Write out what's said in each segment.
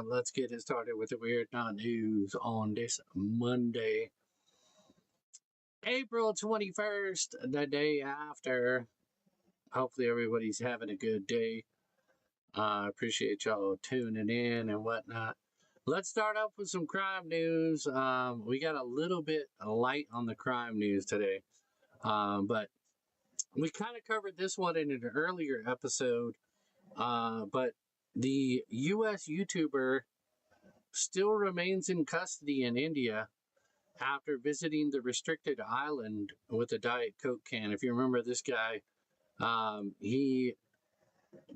Let's get it started with the Weird Not news on this Monday, April 21st, the day after. Hopefully, everybody's having a good day. I appreciate y'all tuning in and whatnot. Let's start off with some crime news. We got a little bit light on the crime news today, but we kind of covered this one in an earlier episode. But the U.S. YouTuber still remains in custody in India after visiting the restricted island with a Diet Coke can. If you remember this guy, he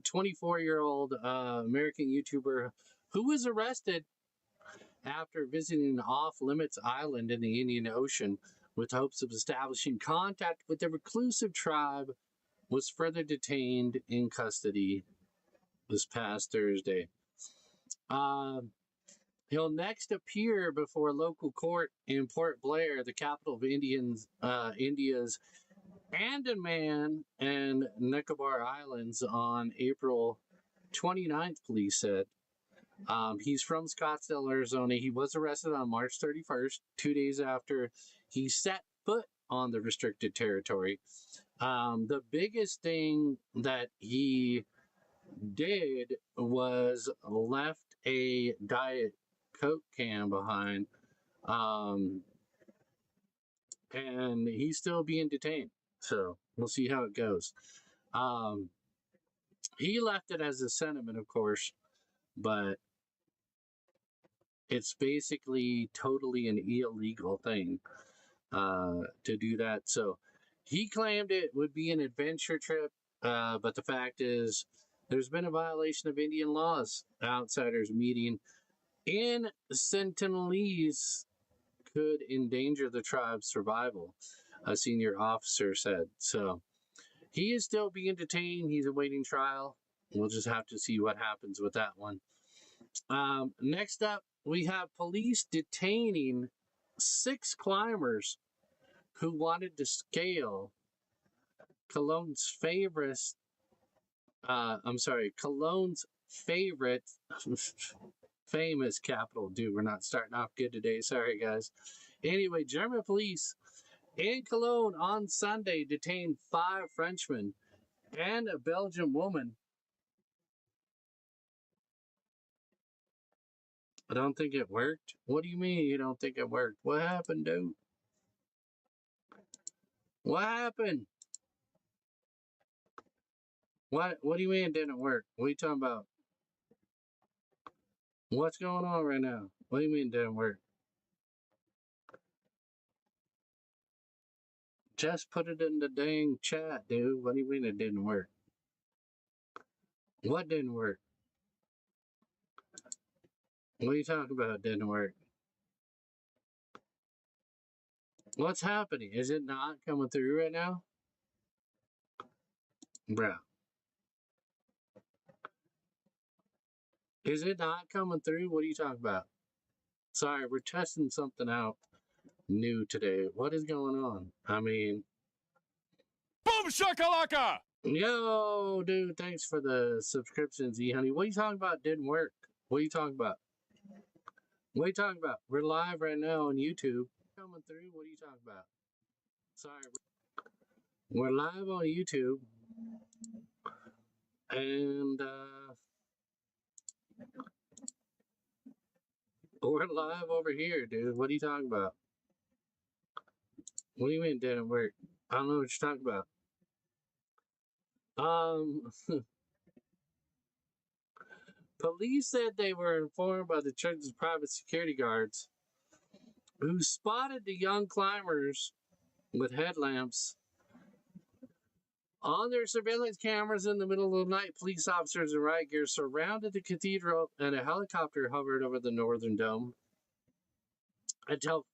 24-year-old American YouTuber who was arrested after visiting an off-limits island in the Indian Ocean with hopes of establishing contact with the reclusive tribe, was further detained in custody this past Thursday. He'll next appear before a local court in Port Blair, the capital of India's Andaman and Nicobar Islands, on April 29th, police said. He's from Scottsdale, Arizona. He was arrested on March 31st, 2 days after he set foot on the restricted territory. The biggest thing that he did was left a Diet Coke can behind, and he's still being detained, so we'll see how it goes. He left it as a sentiment, of course, but it's basically totally an illegal thing to do that. So he claimed it would be an adventure trip, but the fact is there's been a violation of Indian laws. Outsiders meeting in Sentinelese could endanger the tribe's survival, a senior officer said. So he is still being detained. He's awaiting trial. We'll just have to see what happens with that one. Next up, we have police detaining 6 climbers who wanted to scale Cologne's favorite famous capital. Dude, we're not starting off good today. Sorry, guys. Anyway, German police in Cologne on Sunday detained 5 Frenchmen and a Belgian woman. I don't think it worked. What do you mean you don't think it worked? What happened, dude? What happened? What do you mean it didn't work? What are you talking about? What's going on right now? What do you mean it didn't work? Just put it in the dang chat, dude. What do you mean it didn't work? What didn't work? What are you talking about? Didn't work? What's happening? Is it not coming through right now? Bruh. Is it not coming through? What are you talking about? Sorry, we're testing something out new today. What is going on? I mean... Boom shakalaka! Yo, dude, thanks for the subscriptions, E-Honey. What are you talking about? Didn't work. What are you talking about? What are you talking about? We're live right now on YouTube. Coming through? What are you talking about? Sorry. We're live on YouTube. And, we're live over here, dude. What are you talking about? What do you mean it didn't work? I don't know what you're talking about. Police said they were informed by the church's private security guards who spotted the young climbers with headlamps on their surveillance cameras in the middle of the night. Police officers in riot gear surrounded the cathedral, and a helicopter hovered over the northern dome until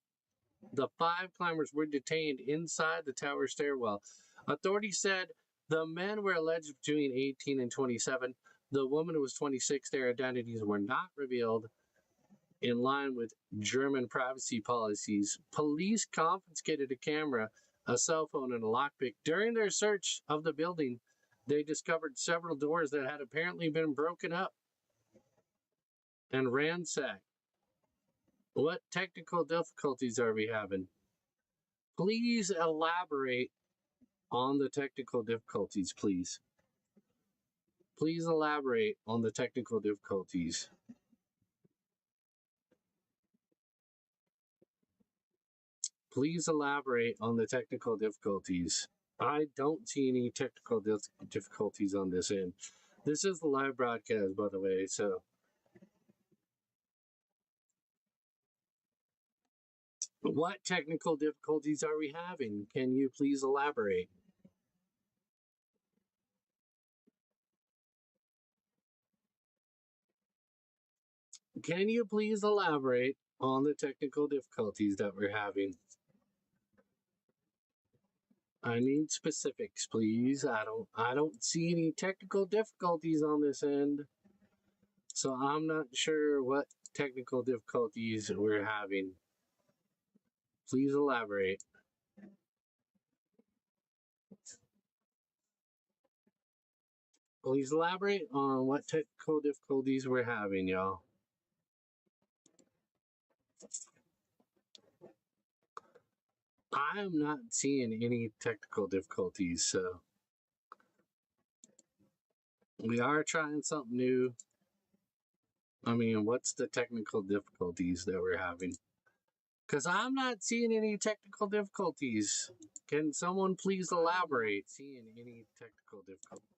the 5 climbers were detained inside the tower stairwell. Authorities said the men were alleged between 18 and 27. The woman was 26. Their identities were not revealed, in line with German privacy policies. Police confiscated a camera, a cell phone, and a lockpick. During their search of the building, they discovered several doors that had apparently been broken up and ransacked. What technical difficulties are we having? Please elaborate on the technical difficulties, please. Please elaborate on the technical difficulties. Please elaborate on the technical difficulties. I don't see any technical difficulties on this end. This is the live broadcast, by the way, so. What technical difficulties are we having? Can you please elaborate? Can you please elaborate on the technical difficulties that we're having? I need specifics, please. I don't see any technical difficulties on this end. So I'm not sure what technical difficulties we're having. Please elaborate. Please elaborate on what technical difficulties we're having, y'all. I'm not seeing any technical difficulties, so we are trying something new. I mean, what's the technical difficulties that we're having? Because I'm not seeing any technical difficulties. Can someone please elaborate? Seeing any technical difficulties?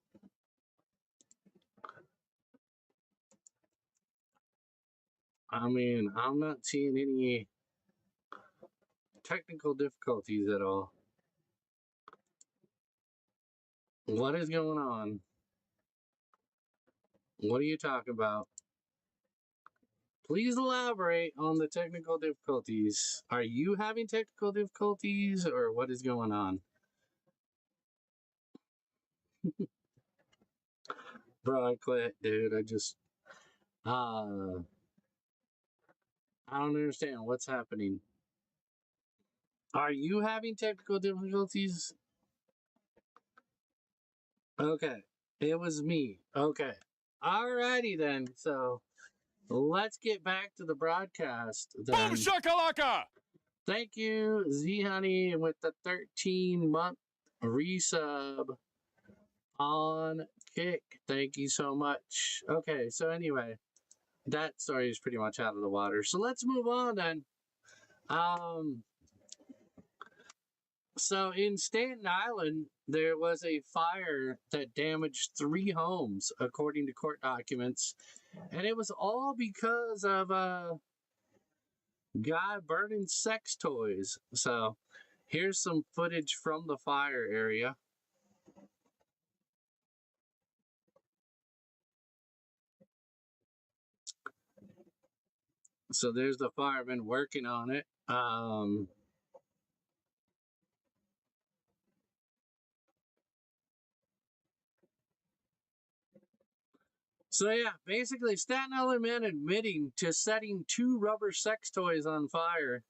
I mean, I'm not seeing any technical difficulties at all. What is going on? What are you talking about? Please elaborate on the technical difficulties. Are you having technical difficulties or what is going on? Bro, I quit, dude. I don't understand what's happening. Are you having technical difficulties? Okay, it was me. Okay. Alrighty then. So let's get back to the broadcast then. Boom shakalaka! Thank you, Z Honey, with the 13-month resub on Kick. Thank you so much. Okay, so anyway, that story is pretty much out of the water. So let's move on then. So in Staten Island, there was a fire that damaged 3 homes, according to court documents. And it was all because of a guy burning sex toys. So here's some footage from the fire area. So there's the fireman working on it. So yeah, basically Staten Island man admitting to setting 2 rubber sex toys on fire,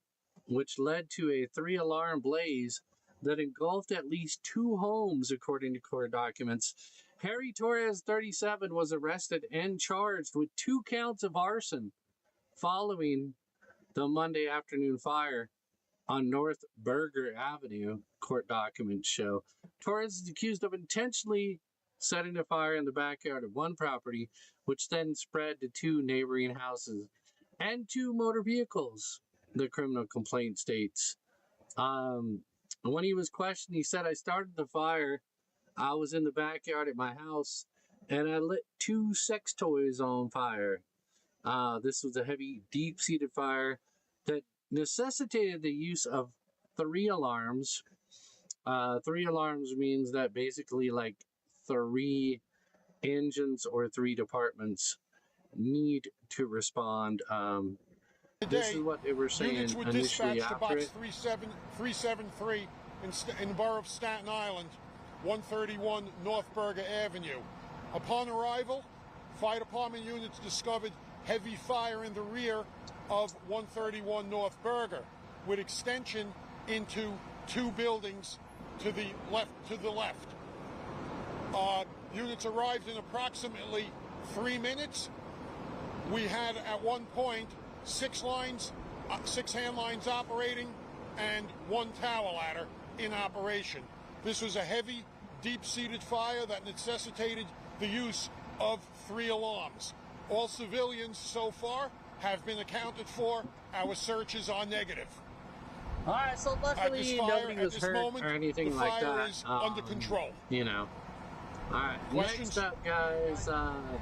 which led to a 3-alarm blaze that engulfed at least 2 homes, according to court documents. Harry Torres, 37, was arrested and charged with 2 counts of arson following the Monday afternoon fire on North Berger Avenue, court documents show. Torres is accused of intentionally setting a fire in the backyard of one property, which then spread to 2 neighboring houses and 2 motor vehicles, the criminal complaint states. When he was questioned, he said, "I started the fire. I was in the backyard at my house, and I lit 2 sex toys on fire. This was a heavy, deep-seated fire that necessitated the use of 3 alarms. 3 alarms means that basically like 3 engines or 3 departments need to respond. This is what they were saying units were initially dispatched to after box it. 373 in the borough of Staten Island, 131 North Berger Avenue. Upon arrival, fire department units discovered heavy fire in the rear of 131 North Berger, with extension into 2 buildings to the left. Units arrived in approximately 3 minutes. We had at one point 6 hand lines operating and 1 tower ladder in operation. This was a heavy, deep-seated fire that necessitated the use of 3 alarms. All civilians so far have been accounted for. Our searches are negative. All right, so luckily nobody was hurt or anything like that. The fire is under control. You know. All right, Questions? next up, guys,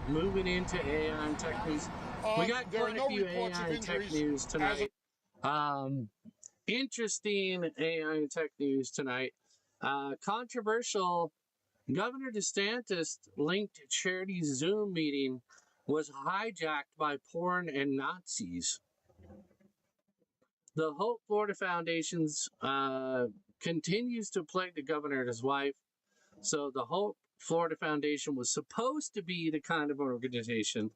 moving into AI and tech news. We got quite a few AI and tech news tonight. Interesting AI and tech news tonight. Controversial. Governor DeSantis linked charity Zoom meeting was hijacked by porn and Nazis. The Hope Florida Foundation's continues to plague the governor and his wife. So the Hope Florida Foundation was supposed to be the kind of organization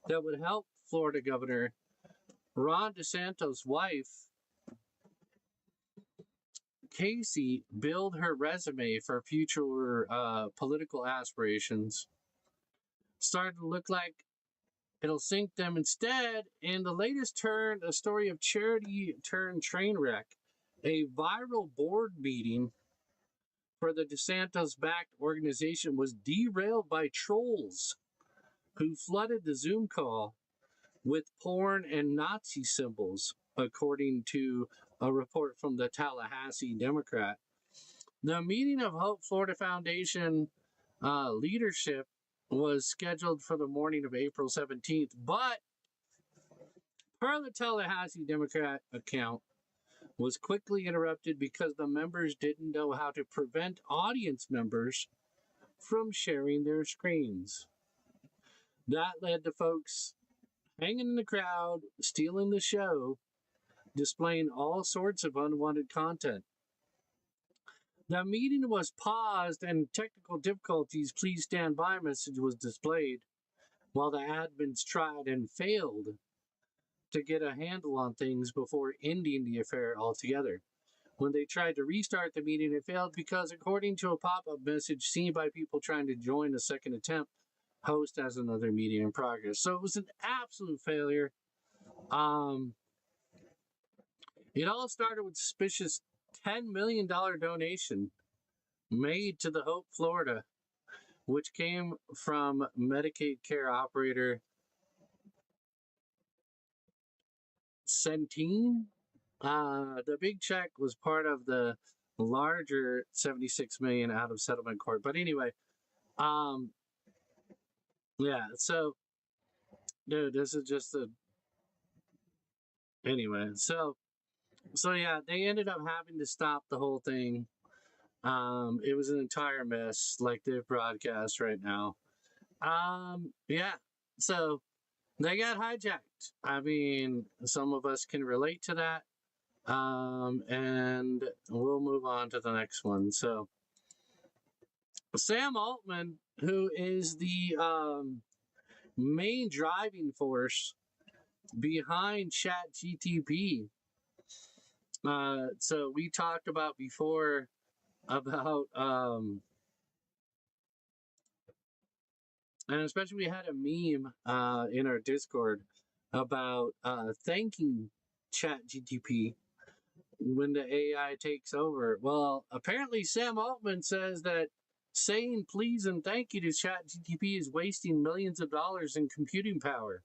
that would help Florida Governor Ron DeSantis' wife, Casey, build her resume for future political aspirations. Started to look like it'll sink them instead. And the latest turn, a story of charity turned train wreck. A viral board meeting for the DeSantis-backed organization was derailed by trolls who flooded the Zoom call with porn and Nazi symbols, according to a report from the Tallahassee Democrat. The meeting of Hope Florida Foundation leadership was scheduled for the morning of April 17th, but per the Tallahassee Democrat account, was quickly interrupted because the members didn't know how to prevent audience members from sharing their screens. That led to folks hanging in the crowd, stealing the show, displaying all sorts of unwanted content. The meeting was paused and technical difficulties, please stand by message was displayed while the admins tried and failed to get a handle on things before ending the affair altogether. When they tried to restart the meeting, it failed because, according to a pop-up message seen by people trying to join a second attempt, host has another meeting in progress. So it was an absolute failure. It all started with suspicious $10 million donation made to the Hope Florida, which came from Medicaid care operator Centene. The big check was part of the larger $76 million out of settlement court. But anyway, yeah, so dude, this is just anyway, so yeah, they ended up having to stop the whole thing. It was an entire mess, like they broadcast right now. Yeah, so they got hijacked. I mean, some of us can relate to that. And we'll move on to the next one. So Sam Altman, who is the main driving force behind ChatGTP. So we talked about before about and especially we had a meme in our Discord about thanking ChatGTP when the AI takes over. Well, apparently Sam Altman says that saying please and thank you to ChatGTP is wasting millions of dollars in computing power.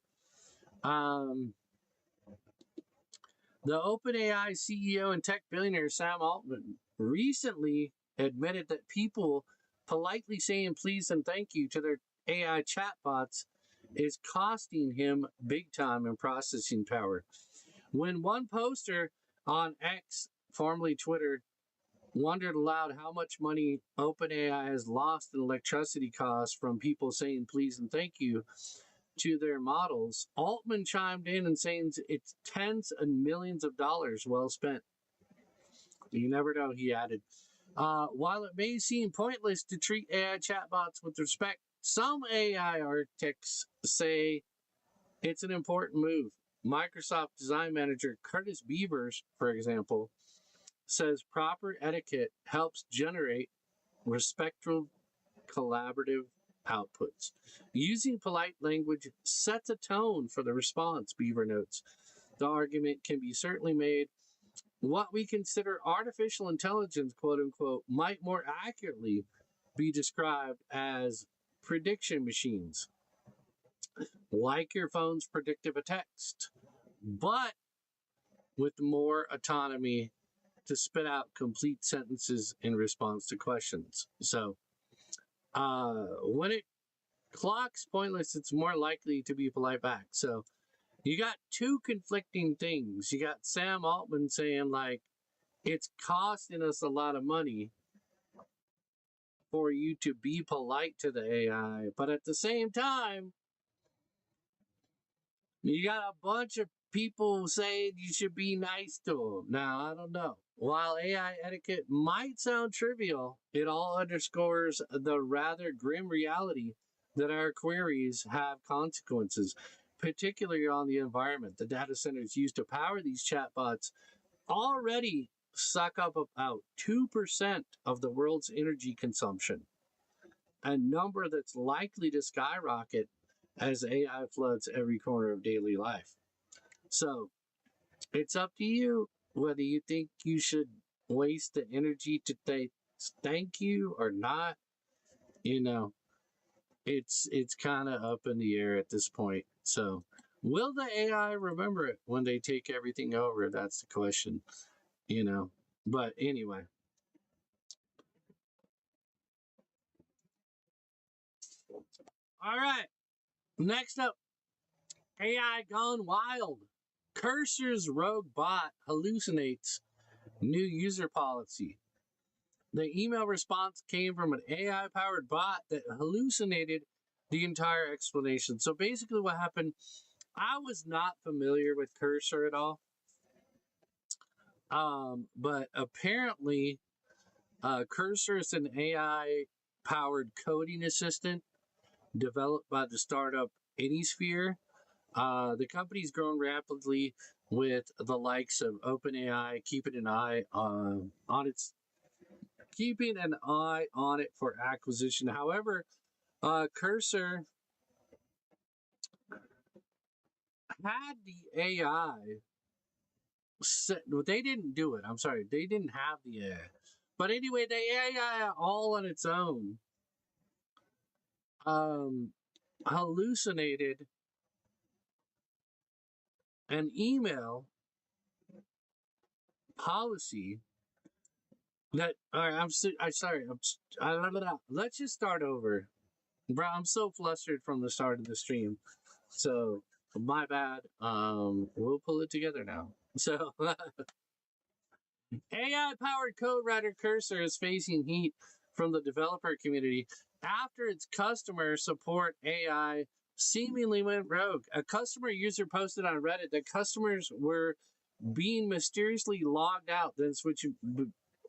The OpenAI CEO and tech billionaire Sam Altman recently admitted that people politely saying please and thank you to their AI chatbots is costing him big time in processing power. When one poster on X, formerly Twitter, wondered aloud how much money OpenAI has lost in electricity costs from people saying please and thank you to their models, Altman chimed in and saying it's tens of millions of dollars well spent. You never know, he added. While it may seem pointless to treat AI chatbots with respect, some AI architects say it's an important move. Microsoft design manager Curtis Beavers, for example, says proper etiquette helps generate respectful, collaborative outputs. Using polite language sets a tone for the response, Beaver notes. The argument can be certainly made what we consider artificial intelligence, quote unquote, might more accurately be described as prediction machines, like your phone's predictive text, but with more autonomy to spit out complete sentences in response to questions. So, when it clocks pointless, it's more likely to be polite back. So, you got two conflicting things. You got Sam Altman saying, like, it's costing us a lot of money for you to be polite to the AI, but at the same time, you got a bunch of people saying you should be nice to them. Now, I don't know. While AI etiquette might sound trivial, it all underscores the rather grim reality that our queries have consequences, particularly on the environment. The data centers used to power these chatbots already suck up about 2% of the world's energy consumption, a number that's likely to skyrocket as AI floods every corner of daily life. So it's up to you whether you think you should waste the energy to thank you or not. You know, it's kind of up in the air at this point. So will the AI remember it when they take everything over? That's the question, you know. But anyway. All right. Next up, AI gone wild. Cursor's rogue bot hallucinates new user policy. The email response came from an AI powered bot that hallucinated the entire explanation. So basically, what happened, I was not familiar with Cursor at all. But apparently, Cursor is an AI powered coding assistant developed by the startup Anysphere. The company's grown rapidly with the likes of OpenAI keeping an eye on it for acquisition. However, Cursor had the AI set, they didn't do it. I'm sorry, they didn't have the AI. But anyway, the AI all on its own hallucinated an email policy that. All right, I'm sorry. Let's just start over, bro. I'm so flustered from the start of the stream, so my bad. We'll pull it together now. So, AI-powered code writer Cursor is facing heat from the developer community after its customer support AI seemingly went rogue. A customer user posted on Reddit that customers were being mysteriously logged out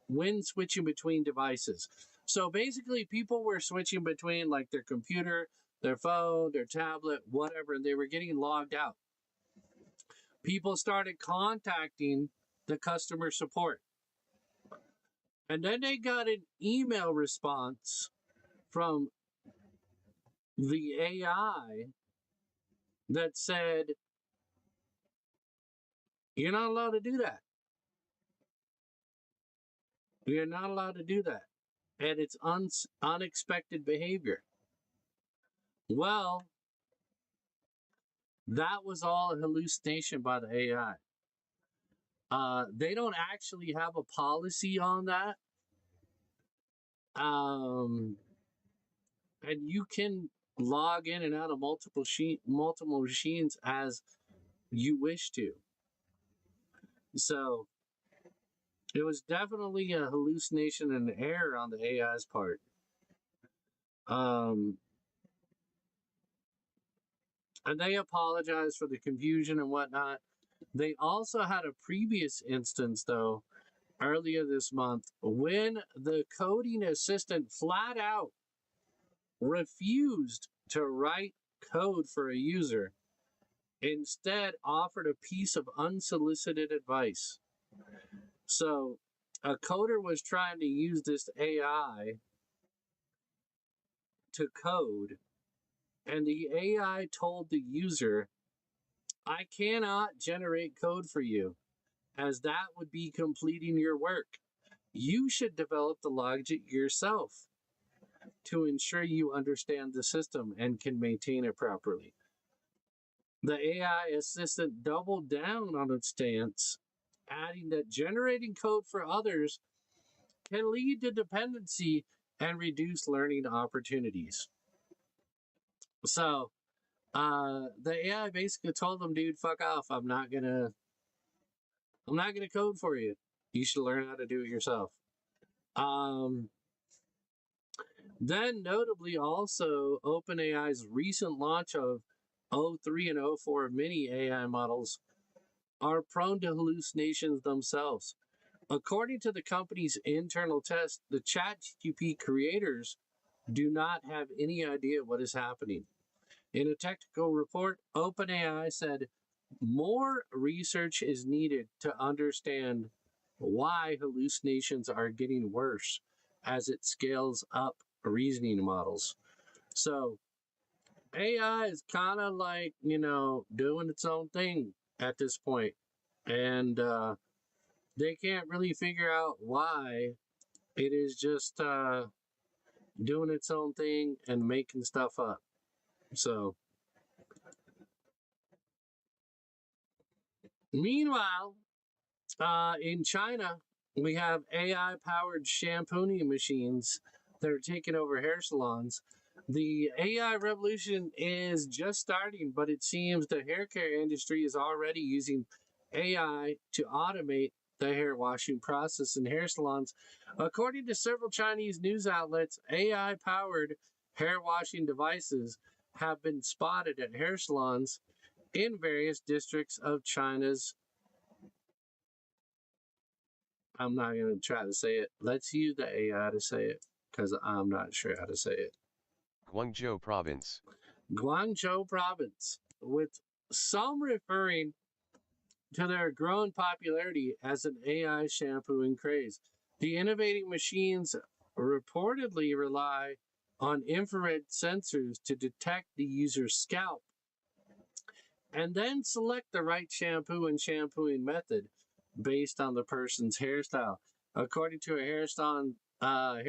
when switching between devices. So basically, people were switching between like their computer, their phone, their tablet, whatever, and they were getting logged out. People started contacting the customer support. And then they got an email response from the AI that said, you're not allowed to do that. You're not allowed to do that. And it's unexpected behavior. Well, that was all a hallucination by the AI. They don't actually have a policy on that. And you can log in and out of multiple machines as you wish to. So it was definitely a hallucination and an error on the AI's part. And they apologized for the confusion and whatnot. They also had a previous instance, though, earlier this month, when the coding assistant flat out refused to write code for a user, instead offered a piece of unsolicited advice. So a coder was trying to use this AI to code, and the AI told the user, I cannot generate code for you, as that would be completing your work. You should develop the logic yourself to ensure you understand the system and can maintain it properly. The AI assistant doubled down on its stance, adding that generating code for others can lead to dependency and reduce learning opportunities. So, the AI basically told them, dude, fuck off. I'm not gonna code for you. You should learn how to do it yourself. Um, then notably also OpenAI's recent launch of O3 and O4 mini AI models are prone to hallucinations themselves. According to the company's internal test, the ChatGPT creators do not have any idea what is happening. In a technical report, OpenAI said more research is needed to understand why hallucinations are getting worse as it scales up reasoning models. So, AI is kind of like, doing its own thing at this point. And they can't really figure out why. It is just doing its own thing and making stuff up. So, meanwhile, in China, we have AI powered shampooing machines that are taking over hair salons. The AI revolution is just starting, but it seems the hair care industry is already using AI to automate the hair washing process in hair salons. According to several Chinese news outlets, AI powered hair washing devices have been spotted at hair salons in various districts of China's. I'm not going to try to say it. Let's use the AI to say it because I'm not sure how to say it. Guangzhou Province. Guangzhou Province, with some referring to their growing popularity as an AI shampooing craze. The innovating machines reportedly rely on infrared sensors to detect the user's scalp and then select the right shampoo and shampooing method based on the person's hairstyle. According to a hair salon owner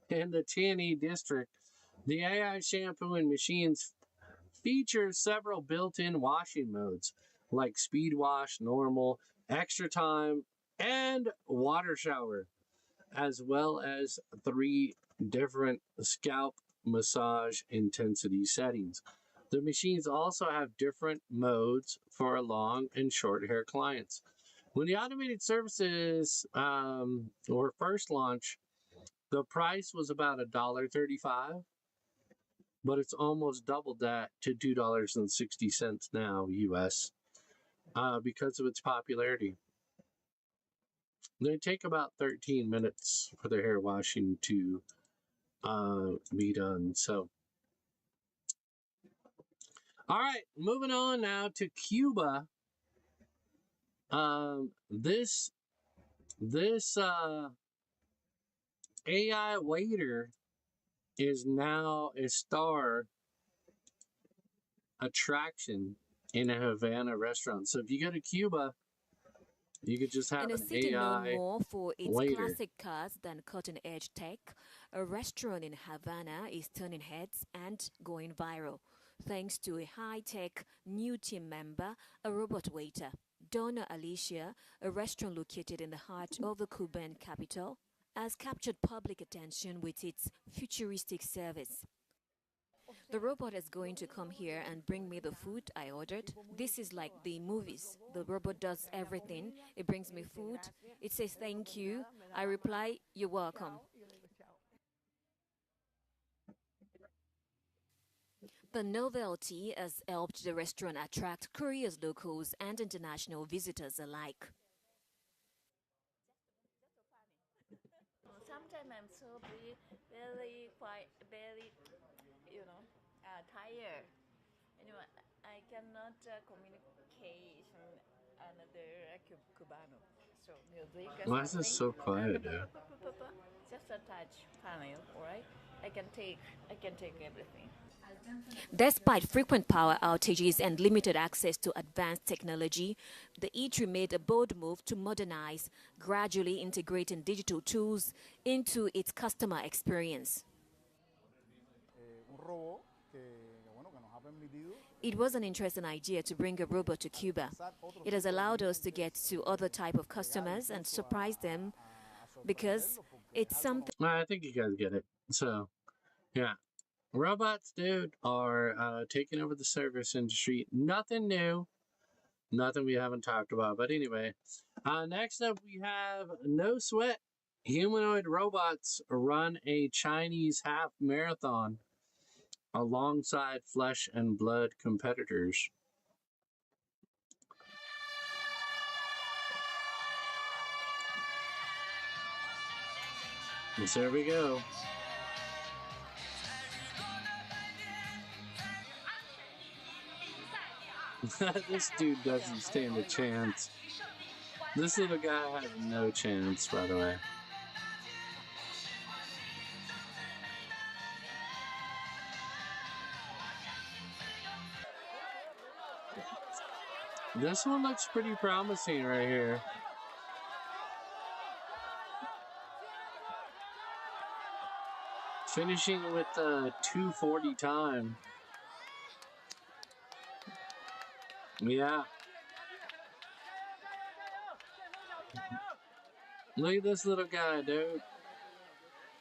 in the Tianyi district, the AI shampooing machines feature several built-in washing modes like speed wash, normal, extra time, and water shower, as well as 3 different scalp massage intensity settings. The machines also have different modes for long and short hair clients. When the automated services were first launched, the price was about $1.35, but it's almost doubled that to $2.60 now US because of its popularity. They take about 13 minutes for the hair washing to be done. So, all right, moving on now to Cuba. This AI waiter is now a star attraction in a Havana restaurant. So if you go to Cuba, you could just have In a an city known AI more for its waiter. classic cars than cutting-edge tech, a restaurant in Havana is turning heads and going viral, thanks to a high-tech new team member, a robot waiter. Donna Alicia, a restaurant located in the heart of the Cuban capital, has captured public attention with its futuristic service. The robot is going to come here and bring me the food I ordered. This is like the movies. The robot does everything. It brings me food. It says thank you. I reply, you're welcome. The novelty has helped the restaurant attract curious locals and international visitors alike. Sometimes I'm so very quite very tired. Anyway, I cannot communicate another Cubano. So music or Why is this something. so quiet, dude? just a touch panel, right? I can take everything. Despite frequent power outages and limited access to advanced technology, the eatery made a bold move to modernize, gradually integrating digital tools into its customer experience. It was an interesting idea to bring a robot to Cuba. It has allowed us to get to other type of customers and surprise them because it's something. I think you guys get it. So, yeah. Robots, dude, are taking over the service industry. Nothing new. Nothing we haven't talked about. But anyway, next up we have No Sweat. Humanoid robots run a Chinese half marathon alongside flesh and blood competitors. So there we go. This dude doesn't stand a chance. This little guy has no chance, by the way. This one looks pretty promising right here. Finishing with a 2:40 time. Yeah. Look at this little guy, dude.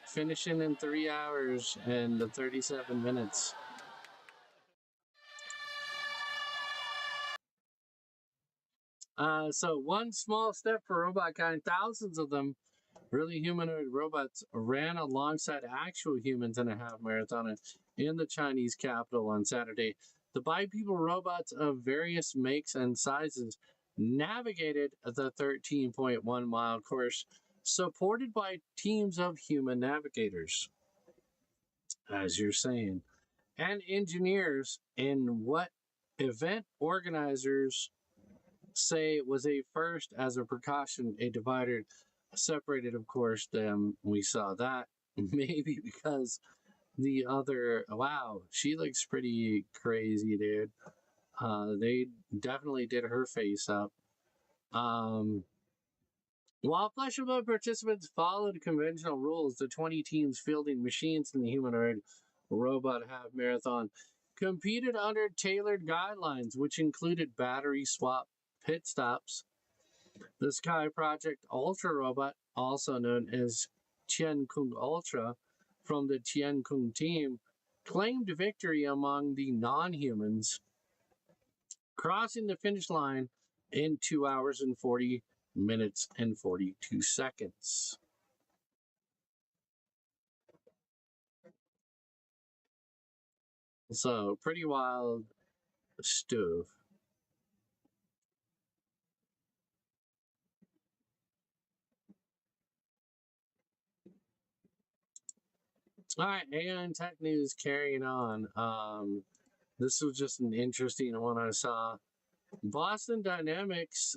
Finishing in 3 hours and 37 minutes. So one small step for robotkind, thousands of them, really humanoid robots, ran alongside actual humans in a half marathon in the Chinese capital on Saturday. The bipedal robots of various makes and sizes navigated the 13.1 mile course, supported by teams of human navigators, as you're saying, and engineers, in what event organizers say was a first. As a precaution, a divider separated, of course, them. We saw that. Maybe because the other, wow, she looks pretty crazy, dude. They definitely did her face up. While flesh and blood participants followed conventional rules, the 20 teams fielding machines in the humanoid robot half marathon competed under tailored guidelines, which included battery swap pit stops. The Sky Project Ultra robot, also known as Tiankung Ultra, from the Tiankung team, claimed victory among the non-humans, crossing the finish line in 2 hours and 40 minutes and 42 seconds. So, pretty wild stuff. All right, AI and tech news carrying on. This was just an interesting one I saw. Boston Dynamics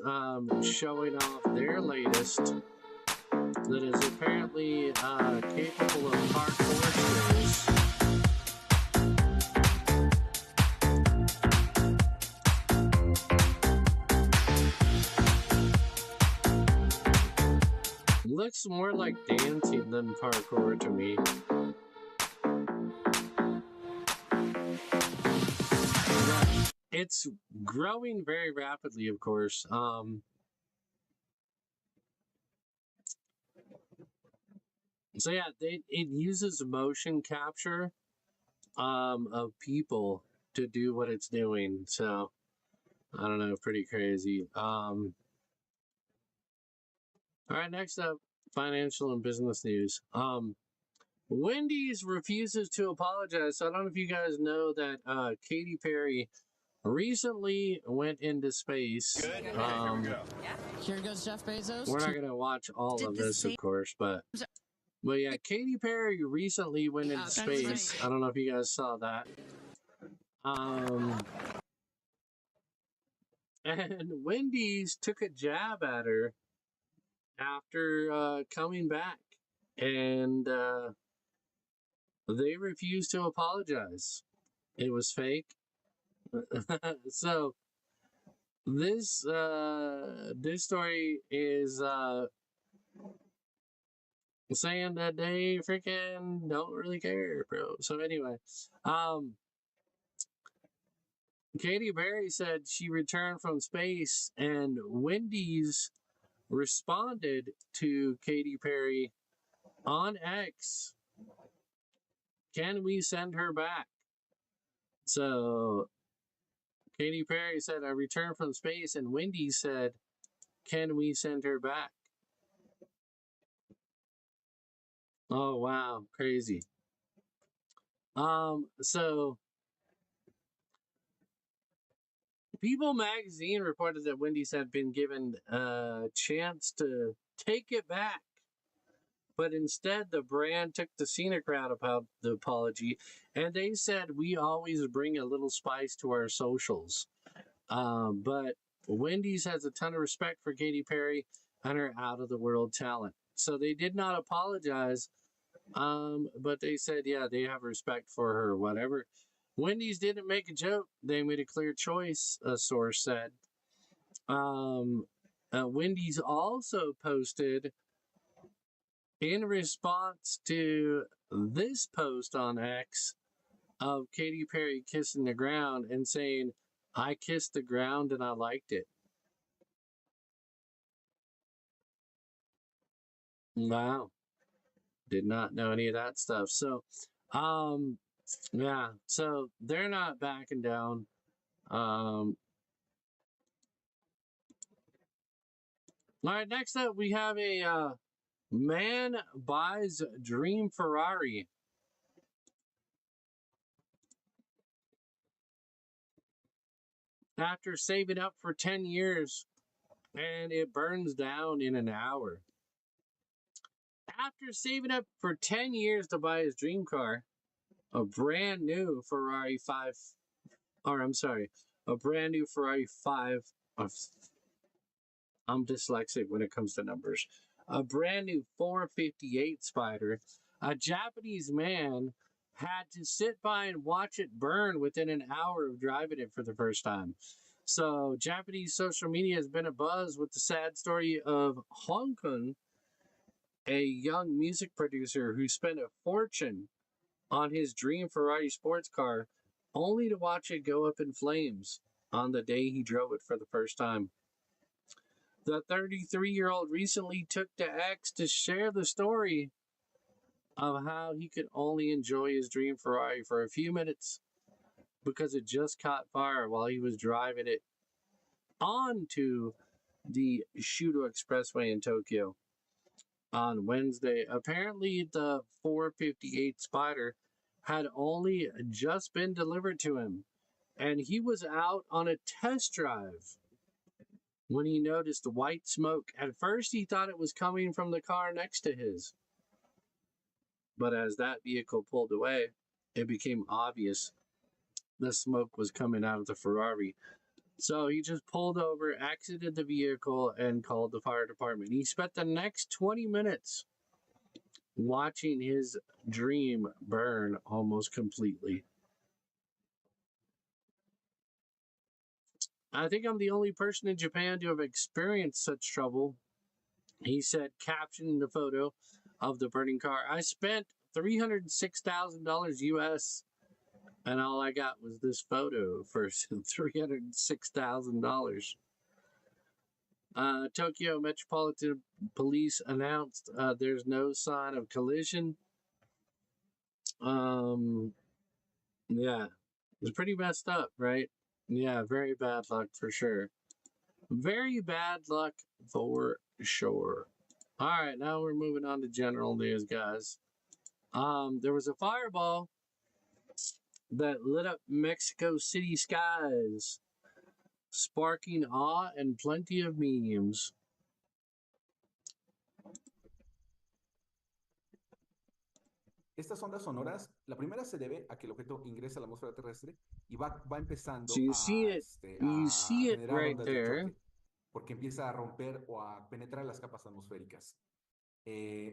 showing off their latest that is apparently capable of parkour skills. Looks more like dancing than parkour to me. It's growing very rapidly, of course. So yeah, it uses motion capture of people to do what it's doing. So I don't know, pretty crazy. All right, next up, financial and business news. Wendy's refuses to apologize. So I don't know if you guys know that Katy Perry recently went into space. Good. Okay, here we go. Here goes Jeff Bezos. We're not gonna watch all of this, of course, but yeah, Katy Perry recently went into space. I don't know if you guys saw that. And Wendy's took a jab at her after coming back. and they refused to apologize. It was fake. So this story is saying that they freaking don't really care, bro. So anyway, um, Katy Perry said she returned from space, and Wendy's responded to Katy Perry on X. Can we send her back? So Katy Perry said, I returned from space, and Wendy said, can we send her back? Oh, wow. Crazy. So People magazine reported that Wendy's had been given a chance to take it back, but instead the brand took the scenic route about the apology, and they said we always bring a little spice to our socials. But Wendy's has a ton of respect for Katy Perry and her out of the world talent, so they did not apologize. But they said, yeah, they have respect for her, whatever. Wendy's didn't make a joke. They made a clear choice, a source said. Wendy's also posted in response to this post on X of Katy Perry kissing the ground and saying, I kissed the ground and I liked it. Wow. Did not know any of that stuff. So, yeah, so they're not backing down. All right, next up, we have a man buys dream Ferrari. After saving up for 10 years, and it burns down in an hour. After saving up for 10 years to buy his dream car, a brand new Ferrari 5, or I'm sorry, a brand new Ferrari 5, I'm dyslexic when it comes to numbers. A brand new 458 Spider, a Japanese man had to sit by and watch it burn within an hour of driving it for the first time. So, Japanese social media has been abuzz with the sad story of Hong Kong, a young music producer who spent a fortune on his dream Ferrari sports car only to watch it go up in flames on the day he drove it for the first time. The 33-year-old recently took to X to share the story of how he could only enjoy his dream Ferrari for a few minutes because it just caught fire while he was driving it onto the Shudo Expressway in Tokyo on Wednesday. Apparently, the 458 Spider had only just been delivered to him, and he was out on a test drive when he noticed white smoke. At first, he thought it was coming from the car next to his. But as that vehicle pulled away, it became obvious the smoke was coming out of the Ferrari. So he just pulled over, exited the vehicle, and called the fire department. He spent the next 20 minutes watching his dream burn almost completely. I think I'm the only person in Japan to have experienced such trouble, he said, captioning the photo of the burning car. I spent $306,000 US, and all I got was this photo for $306,000. Tokyo Metropolitan Police announced there's no sign of collision. Yeah, it's pretty messed up, right? Yeah, very bad luck for sure. Very bad luck for sure. All right, now we're moving on to general news, guys. There was a fireball that lit up Mexico City skies, sparking awe and plenty of memes. Estas ondas sonoras, la primera se debe a que el objeto ingresa a la atmósfera terrestre y va So empezando you see it, a generar right ondas de there. choque, porque empieza a romper o a penetrar las capas atmosféricas.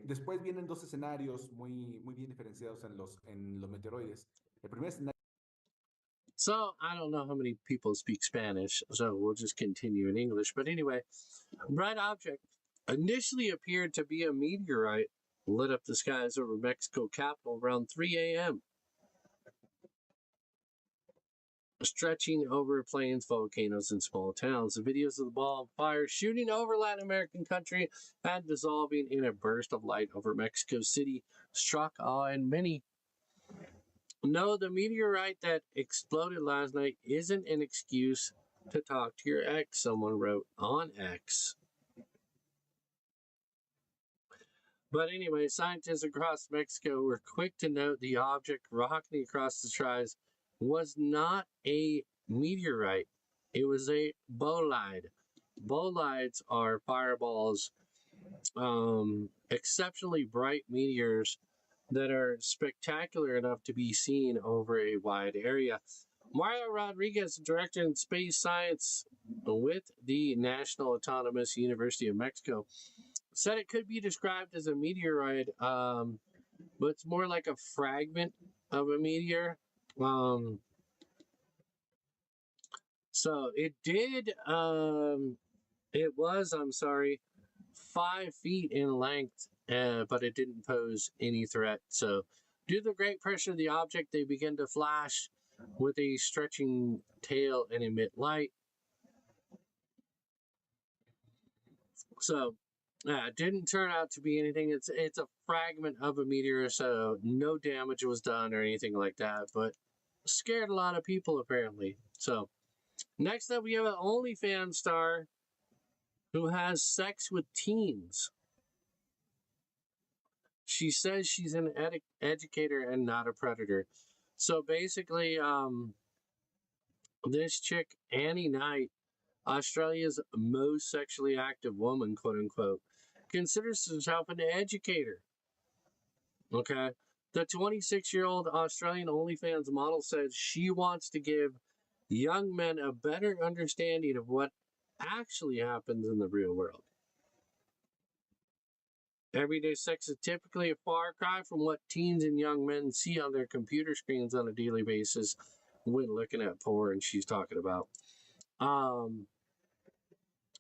Después vienen dos escenarios muy bien diferenciados en los meteoroides. El primer escenario. So I don't know how many people speak Spanish, so we'll just continue in English. But anyway, bright object initially appeared to be a meteorite lit up the skies over Mexico capital around 3 a.m., stretching over plains, volcanoes, and small towns. The videos of the ball of fire shooting over Latin American country and dissolving in a burst of light over Mexico City struck awe in many. No, the meteorite that exploded last night isn't an excuse to talk to your ex, someone wrote on X. But anyway, scientists across Mexico were quick to note the object rocketing across the skies was not a meteorite. It was a bolide. Bolides are fireballs, exceptionally bright meteors that are spectacular enough to be seen over a wide area. Mario Rodriguez, director in space science with the National Autonomous University of Mexico, said it could be described as a meteoroid, but it's more like a fragment of a meteor. So it did, it was, 5 feet in length, but it didn't pose any threat. So due to the great pressure of the object, they begin to flash with a stretching tail and emit light. So it didn't turn out to be anything. It's a fragment of a meteor, so no damage was done or anything like that, but scared a lot of people apparently. So next up, we have an OnlyFans star who has sex with teens. She says she's an educator and not a predator. So basically, this chick, Annie Knight, Australia's most sexually active woman, quote unquote, considers herself an educator. Okay? The 26-year-old Australian OnlyFans model says she wants to give young men a better understanding of what actually happens in the real world. Everyday sex is typically a far cry from what teens and young men see on their computer screens on a daily basis when looking at porn she's talking about.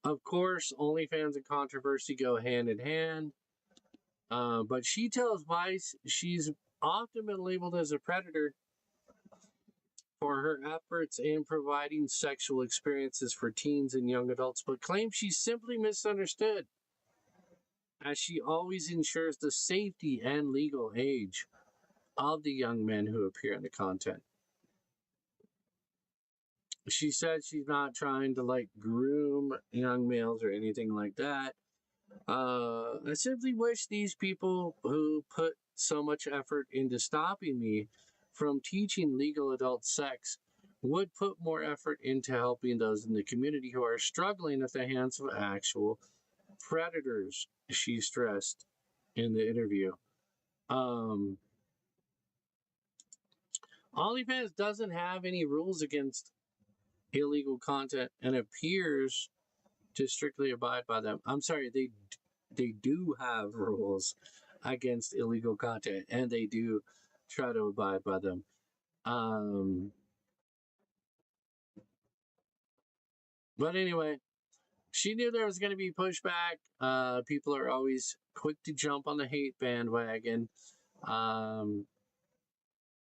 Of course, OnlyFans and controversy go hand in hand. But she tells Vice she's often been labeled as a predator for her efforts in providing sexual experiences for teens and young adults, but claims she's simply misunderstood, as she always ensures the safety and legal age of the young men who appear in the content. She said she's not trying to groom young males or anything like that. I simply wish these people who put so much effort into stopping me from teaching legal adult sex would put more effort into helping those in the community who are struggling at the hands of actual predators, she stressed in the interview. OnlyFans doesn't have any rules against illegal content and appears to strictly abide by them. I'm sorry, they do have rules against illegal content, and they do try to abide by them. But anyway, she knew there was going to be pushback. People are always quick to jump on the hate bandwagon.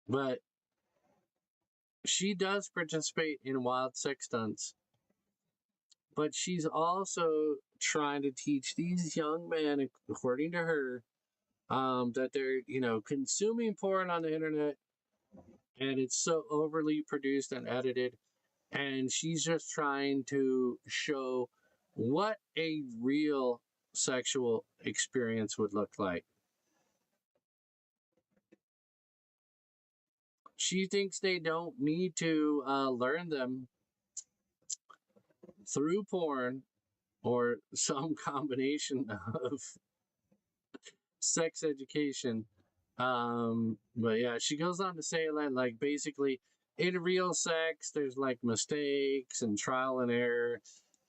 But she does participate in wild sex stunts. But she's also trying to teach these young men, according to her, that they're, consuming porn on the internet, and it's so overly produced and edited. And she's just trying to show what a real sexual experience would look like. She thinks they don't need to learn them through porn or some combination of sex education. But yeah, she goes on to say that basically in real sex, there's mistakes and trial and error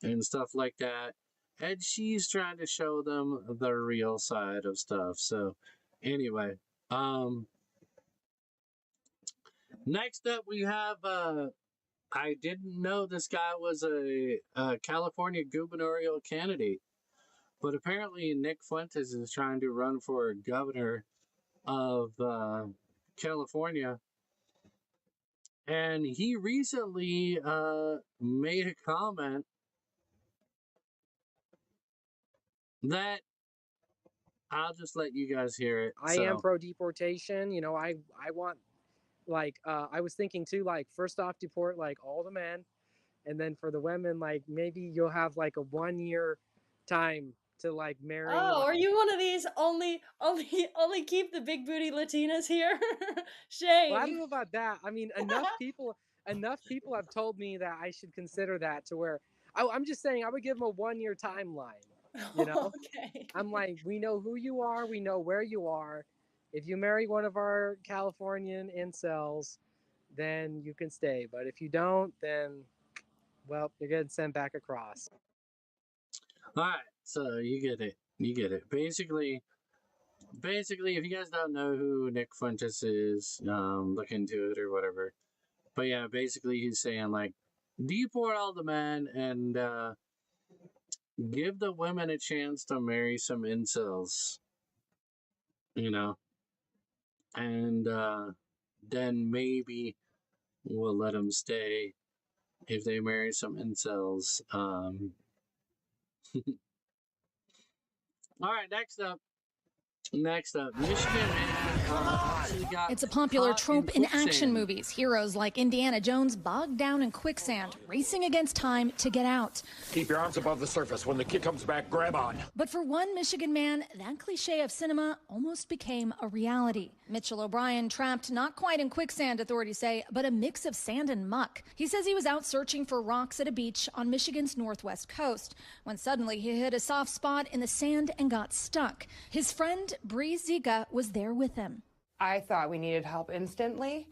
and stuff like that. and she's trying to show them the real side of stuff. So, anyway, next up we have I didn't know this guy was a California gubernatorial candidate, but apparently Nick Fuentes is trying to run for governor of California. And he recently made a comment that I'll just let you guys hear it. I am pro deportation. You know, I want, like, I was thinking too, like, first off, deport like all the men, and then for the women, like, maybe you'll have like a 1 year time to like marry. Oh, are you one of these only keep the big booty Latinas here? Shame. Well, I don't know about that. I mean, enough people have told me that I should consider that, to where I'm just saying I would give them a 1 year timeline. You know, Okay. I'm like, we know who you are, we know where you are. If you marry one of our Californian incels, then you can stay. But if you don't, then, well, you're getting sent back across. All right, so you get it. You get it. Basically, if you guys don't know who Nick Fuentes is, look into it or whatever. But yeah, basically he's saying like, deport all the men and give the women a chance to marry some incels. You know, and then maybe we'll let them stay if they marry some incels. All right, next up, Michigan man. It's a popular trope in action quicksand. movies. Heroes like Indiana Jones bogged down in quicksand, racing against time to get out. Keep your arms above the surface. When the kid comes back, grab on. But for one Michigan man, that cliche of cinema almost became a reality. Mitchell O'Brien trapped not quite in quicksand, authorities say, but a mix of sand and muck. He says he was out searching for rocks at a beach on Michigan's northwest coast when suddenly he hit a soft spot in the sand and got stuck. His friend Bree Ziga was there with him. I thought we needed help instantly,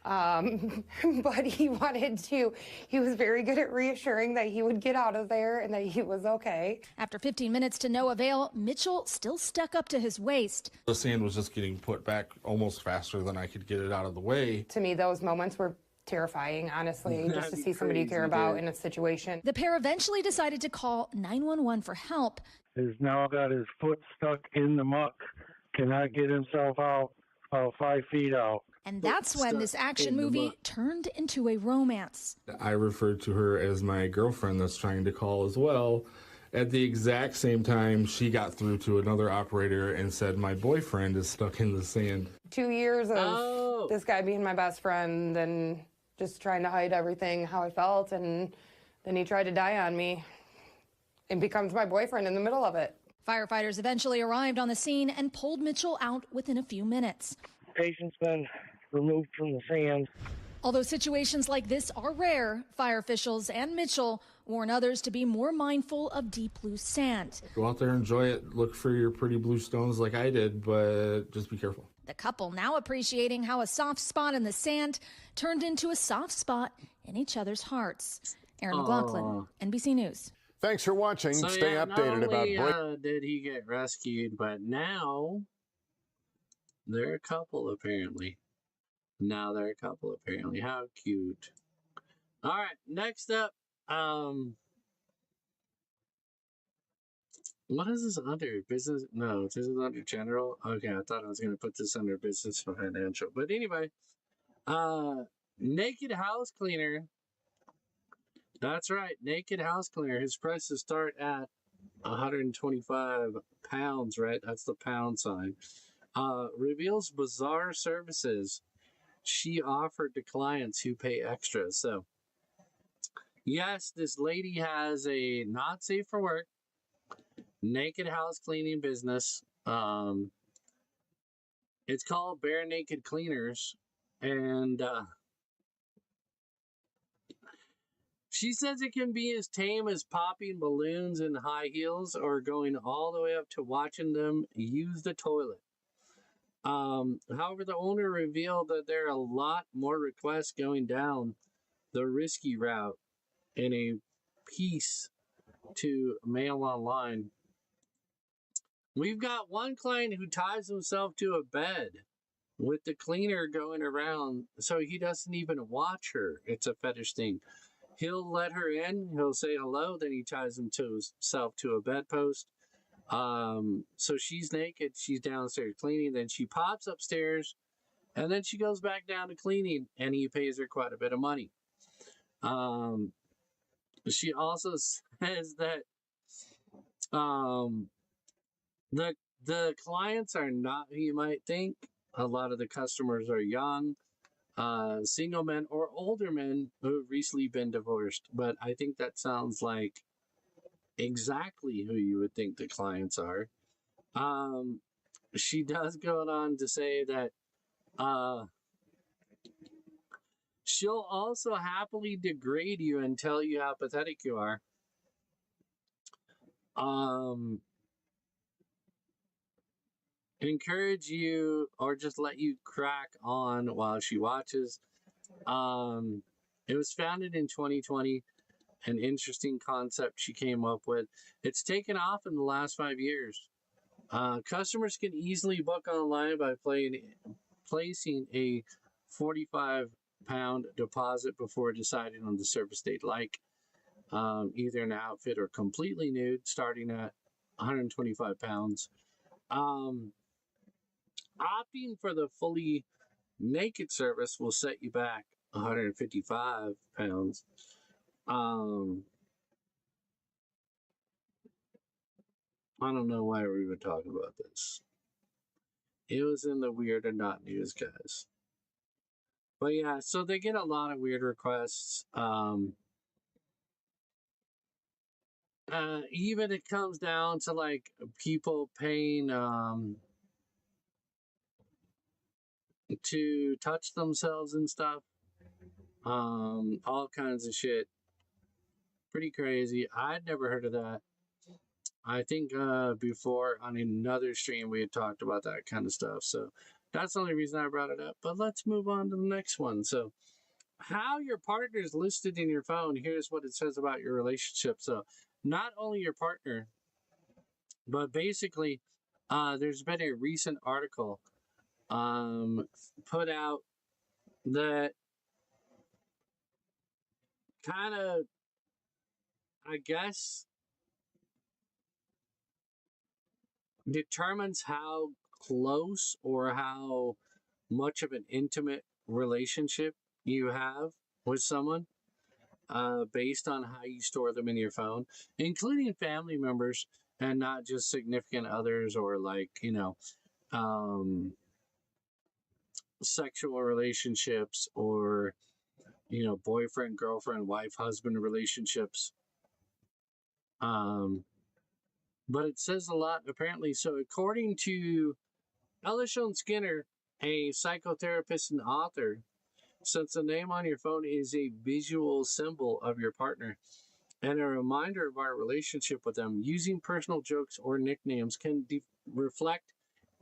but he was very good at reassuring that he would get out of there and that he was okay. After 15 minutes to no avail, Mitchell still stuck up to his waist. The sand was just getting put back almost faster than I could get it out of the way. To me, those moments were terrifying, honestly, just to see somebody you care about in a situation. The pair eventually decided to call 911 for help. He's now got his foot stuck in the muck, cannot get himself out, about 5 feet out. And that's when this action movie turned into a romance. I referred to her as my girlfriend that's trying to call as well. At the exact same time, she got through to another operator and said, my boyfriend is stuck in the sand. 2 years of this guy being my best friend and just trying to hide everything, how I felt, and then he tried to die on me and becomes my boyfriend in the middle of it. Firefighters eventually arrived on the scene and pulled Mitchell out within a few minutes. Patient's been removed from the sand. Although situations like this are rare, fire officials and Mitchell warn others to be more mindful of deep blue sand. Go out there, enjoy it, look for your pretty blue stones like I did, but just be careful. The couple now appreciating how a soft spot in the sand turned into a soft spot in each other's hearts. Erin McLaughlin, NBC News. Thanks for watching. So, Stay yeah, updated not only, about did he get rescued, but now they're a couple apparently. How cute. All right, next up, what is this under? Business? No, this is under general. Okay, I thought I was going to put this under business or financial. But anyway, naked house cleaner. That's right, naked house cleaner. His prices start at 125 pounds, right? That's the pound sign. Reveals bizarre services she offered to clients who pay extra. So, yes, this lady has a not safe for work naked house cleaning business. It's called Bare Naked Cleaners, and she says it can be as tame as popping balloons in high heels or going all the way up to watching them use the toilet. However, the owner revealed that there are a lot more requests going down the risky route in a piece to mail online. We've got one client who ties himself to a bed with the cleaner going around so he doesn't even watch her. It's a fetish thing. He'll let her in, he'll say hello, then he ties himself to a bedpost. So she's naked, she's downstairs cleaning, then she pops upstairs, and then she goes back down to cleaning, and he pays her quite a bit of money. She also says that the clients are not who you might think. A lot of the customers are young, single men or older men who have recently been divorced. But I think that sounds like exactly who you would think the clients are. She does go on to say that she'll also happily degrade you and tell you how pathetic you are. Encourage you or just let you crack on while she watches. It was founded in 2020. An interesting concept she came up with. It's taken off in the last 5 years. Customers can easily book online by placing a 45-pound deposit before deciding on the service they'd like. Either an outfit or completely nude, starting at 125 pounds. Opting for the fully naked service will set you back 155 pounds. I don't know why we're even talking about this. It was in the Werid and Not news, guys. But yeah, so they get a lot of weird requests. Even it comes down to like people paying to touch themselves and stuff. All kinds of shit. Pretty crazy. I'd never heard of that. I think before on another stream we had talked about that kind of stuff. So that's the only reason I brought it up. But let's move on to the next one. So how your partner is listed in your phone. Here's what it says about your relationship. So not only your partner, but basically there's been a recent article put out that kind of, I guess, determines how close or how much of an intimate relationship you have with someone based on how you store them in your phone, including family members and not just significant others or like, sexual relationships or, boyfriend, girlfriend, wife, husband relationships. But it says a lot apparently. So according to Elishon Skinner, a psychotherapist and author, since the name on your phone is a visual symbol of your partner and a reminder of our relationship with them, using personal jokes or nicknames can reflect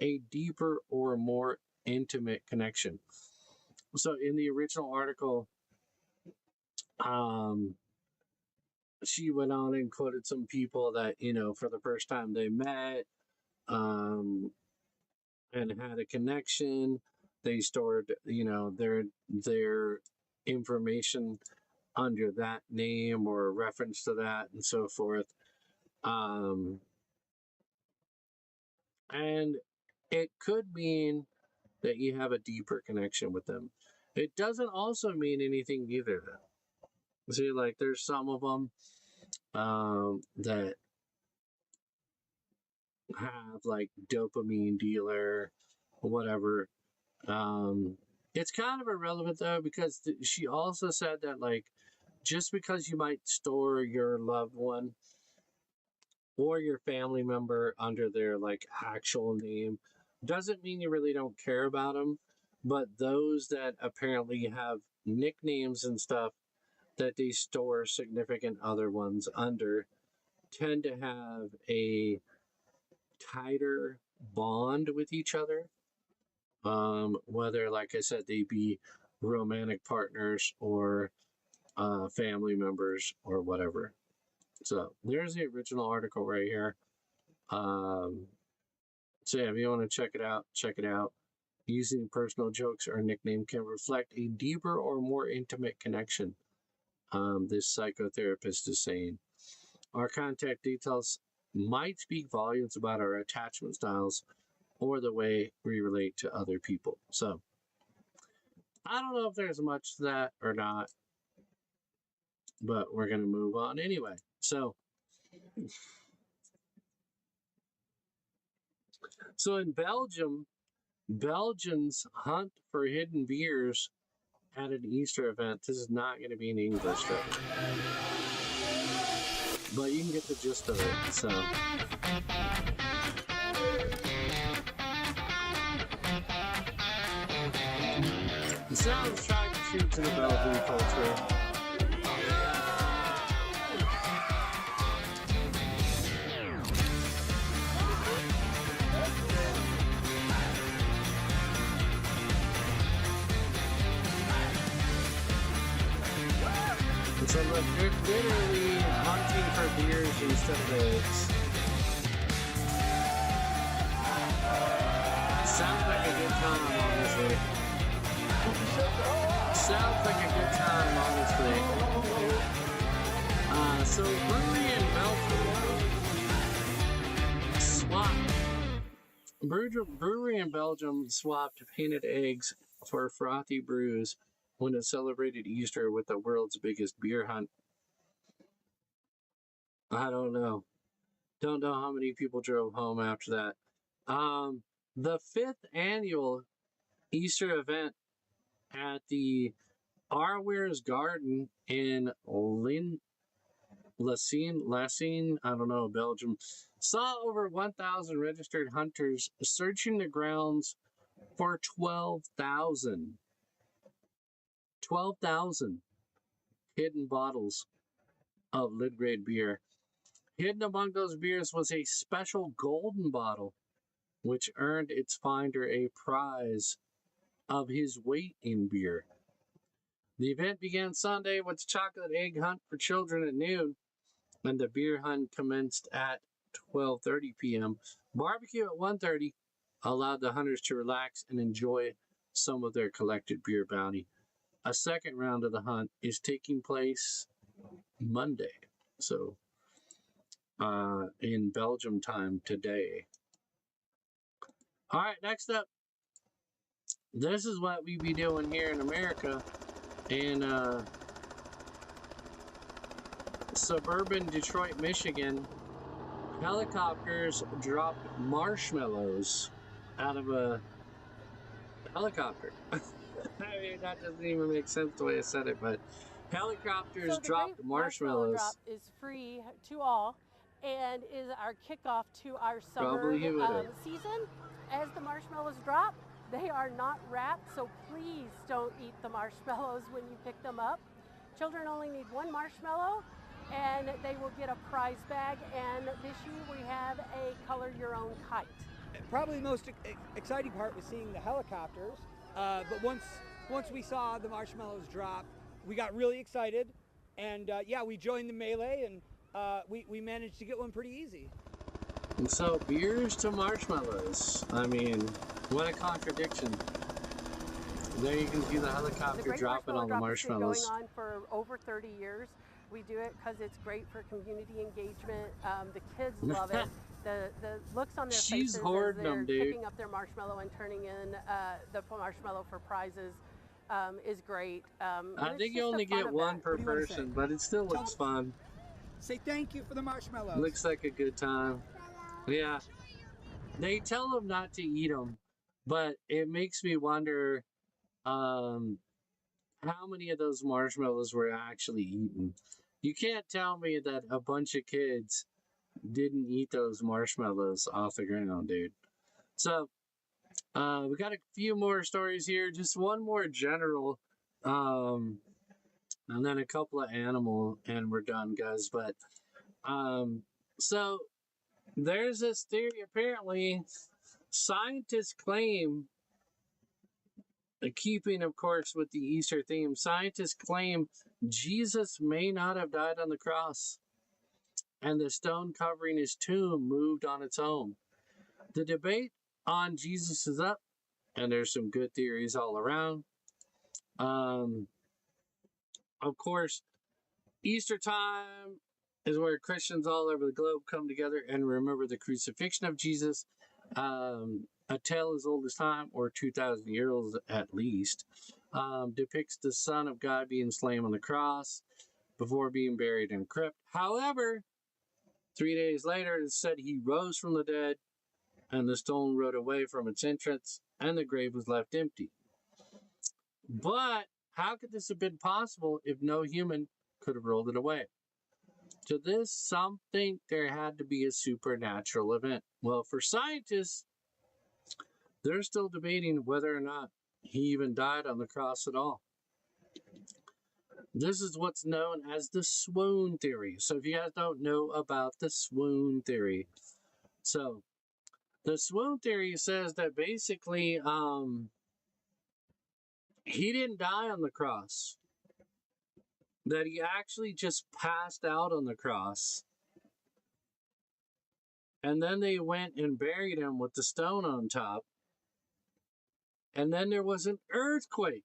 a deeper or more intimate connection. So in the original article, she went on and quoted some people that, for the first time they met, and had a connection. They stored, their information under that name or a reference to that and so forth. And it could mean that you have a deeper connection with them. It doesn't also mean anything either. See, like there's some of them that have like dopamine dealer or whatever. It's kind of irrelevant though, because she also said that like just because you might store your loved one or your family member under their like actual name doesn't mean you really don't care about them. But those that apparently have nicknames and stuff that they store significant other ones under tend to have a tighter bond with each other. Whether, like I said, they be romantic partners or family members or whatever. So there's the original article right here. So yeah, if you want to check it out, check it out. Using personal jokes or nickname can reflect a deeper or more intimate connection. This psychotherapist is saying our contact details might speak volumes about our attachment styles or the way we relate to other people. So I don't know if there's much to that or not, but we're going to move on anyway. So in Belgium, Belgians hunt for hidden beers at an Easter event. This is not going to be an English though, but you can get the gist of it. So the sounds trying to shoot to the Belgian culture. So look, they're literally hunting for beers instead of eggs. Sounds like a good time, honestly. Sounds like a good time, honestly. So Brewery in Belgium Brewery in Belgium swapped painted eggs for frothy brews when it celebrated Easter with the world's biggest beer hunt. I don't know. Don't know how many people drove home after that. The 5th annual Easter event at the Arweers Garden in Lessine, I don't know, Belgium, saw over 1,000 registered hunters searching the grounds for 12,000 hidden bottles of Lidgrade beer. Hidden among those beers was a special golden bottle, which earned its finder a prize of his weight in beer. The event began Sunday with chocolate egg hunt for children at noon, and the beer hunt commenced at 12:30 p.m. Barbecue at 1:30 allowed the hunters to relax and enjoy some of their collected beer bounty. A second round of the hunt is taking place Monday, so in Belgium time today. All right, next up, this is what we be doing here in America, in suburban Detroit, Michigan. Helicopters dropped marshmallows out of a helicopter. I mean, that doesn't even make sense the way I said it, but helicopters dropped marshmallows. Drop is free to all and is our kickoff to our summer season. As the marshmallows drop, they are not wrapped, so please don't eat the marshmallows when you pick them up. Children only need one marshmallow, and they will get a prize bag, and this year we have a color your own kite. Probably the most exciting part was seeing the helicopters, but once we saw the marshmallows drop, we got really excited, and we joined the melee, and we managed to get one pretty easy. And so, beers to marshmallows. I mean, what a contradiction. There you can see the helicopter dropping all the marshmallows. It's been going on for over 30 years. We do it because it's great for community engagement. The kids love it. The looks on their faces as they're picking up their marshmallow and turning in the marshmallow for prizes is great. I think you only get one per person, but it still looks fun. Say thank you for the marshmallows. Looks like a good time. Yeah. They tell them not to eat them, but it makes me wonder how many of those marshmallows were actually eaten. You can't tell me that a bunch of kids didn't eat those marshmallows off the ground, dude. So, we got a few more stories here. Just one more general, and then a couple of animal, and we're done, guys. But, so there's this theory. Apparently, scientists claim, keeping, of course, with the Easter theme, scientists claim Jesus may not have died on the cross. and the stone covering his tomb moved on its own. The debate on Jesus is up, and there's some good theories all around. Of course, Easter time is where Christians all over the globe come together and remember the crucifixion of Jesus. A tale as old as time, or 2,000 years at least, depicts the Son of God being slain on the cross before being buried in a crypt. However, 3 days later, it said he rose from the dead, and the stone rolled away from its entrance, and the grave was left empty. But how could this have been possible if no human could have rolled it away? To this, some think there had to be a supernatural event. Well, for scientists, they're still debating whether or not he even died on the cross at all. This is what's known as the swoon theory. So if you guys don't know about the swoon theory, so the swoon theory says that basically he didn't die on the cross, that he actually just passed out on the cross. And then they went and buried him with the stone on top. And then there was an earthquake.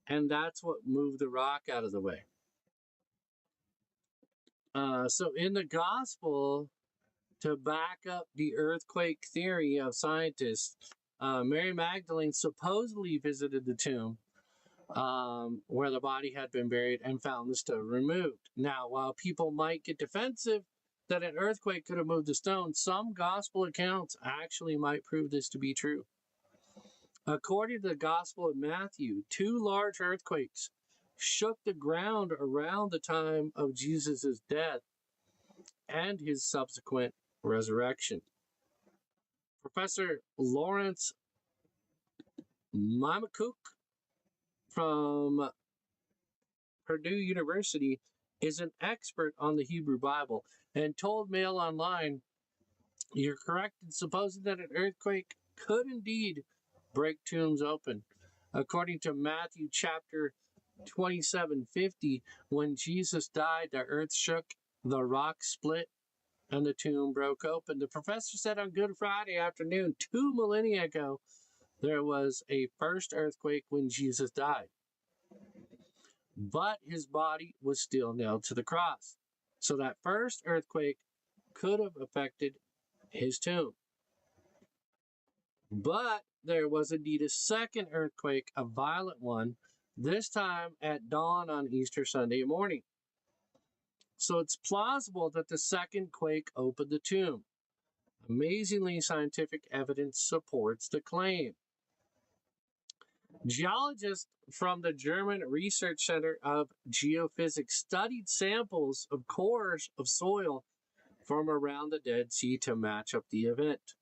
And that's what moved the rock out of the way. So in the gospel, to back up the earthquake theory of scientists, Mary Magdalene supposedly visited the tomb where the body had been buried and found the stone removed. Now, while people might get defensive that an earthquake could have moved the stone, some gospel accounts actually might prove this to be true. According to the Gospel of Matthew, 2 large earthquakes shook the ground around the time of Jesus' death and his subsequent resurrection. Professor Lawrence Mamakuk from Purdue University is an expert on the Hebrew Bible and told Mail Online, "You're correct in supposing that an earthquake could indeed break tombs open. According to Matthew chapter 27:50, when Jesus died, the earth shook, the rock split, and the tomb broke open." The professor said on Good Friday afternoon, 2 millennia ago, there was a first earthquake when Jesus died. But his body was still nailed to the cross. So that first earthquake could have affected his tomb. But there was indeed a second earthquake, a violent one, this time at dawn on Easter Sunday morning. So it's plausible that the second quake opened the tomb. Amazingly, scientific evidence supports the claim. Geologists from the German Research Center of Geophysics studied samples of cores of soil from around the Dead Sea to match up the event.